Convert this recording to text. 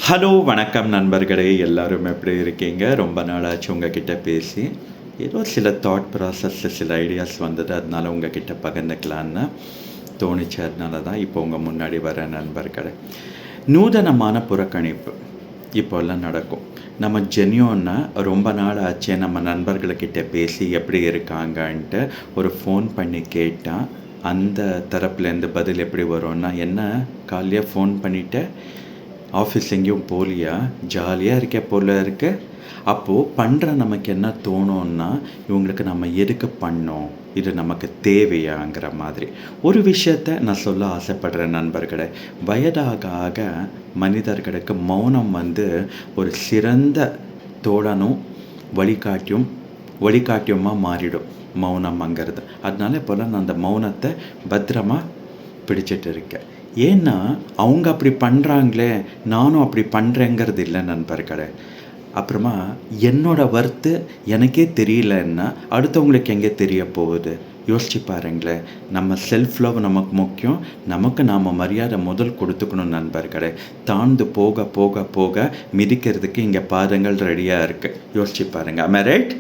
Hello வணக்கம் நண்பர்களே, எல்லாரும் எப்படி இருக்கீங்க? ரொம்ப நாளாச்சு உங்ககிட்ட பேசி. ஏதோ சில தாட் ப்ராசஸ், சில ஐடியாஸ் வந்தது. அதனால உங்ககிட்ட பகிர்ந்துக்கலான்னு தோணுச்சு. அதனால தான் இப்போ உங்கள் முன்னாடி வர நண்பர்களே. நூதனமான புறக்கணிப்பு இப்போல்லாம் நடக்கும். நம்ம ஜென்யூன்னா ரொம்ப நாள் ஆச்சு நம்ம நண்பர்கள்கிட்ட பேசி எப்படி இருக்காங்கன்ட்டு ஒரு ஃபோன் பண்ணி கேட்டால் அந்த தரப்புலேருந்து பதில் எப்படி வரும்னா, என்ன காலையிலே ஃபோன் பண்ணிவிட்டு ஆஃபீஸ் எங்கேயும் போகலையா, ஜாலியாக இருக்க போல இருக்கு. அப்போது பண்ணுற நமக்கு என்ன தோணும்னா, இவங்களுக்கு நம்ம எதுக்கு பண்ணோம், இது நமக்கு தேவையாங்கிற மாதிரி ஒரு விஷயத்த நான் சொல்ல ஆசைப்படுறேன் நண்பர்களே. வயதாக ஆக மனிதர்களுக்கு மௌனம் ஒரு சிறந்த தோழனும் வழிகாட்டியுமாக மாறிடும் மௌனம்ங்கிறது. அதனால இப்போல்லாம் நான் அந்த மௌனத்தை பத்திரமா பிடிச்சிட்டு இருக்கேன். ஏன்னா அவங்க அப்படி பண்ணுறாங்களே, நானும் அப்படி பண்ணுறேங்கிறது இல்லை நண்பர்களே. அப்புறமா என்னோட வொர்த்து எனக்கே தெரியலன்னா அடுத்தவங்களுக்கு எங்கே தெரிய போகுது? யோசிச்சு பாருங்களேன். நம்ம செல்ஃப் லவ் நமக்கு முக்கியம். நமக்கு நாம் மரியாதை முதல் கொடுத்துக்கணும் நண்பர்களே. தாழ்ந்து போக போக போக மிதிக்கிறதுக்கு இங்கே பாதங்கள் ரெடியாக இருக்குது. யோசிச்சு பாருங்கள். ஆம் ஐ ரைட்?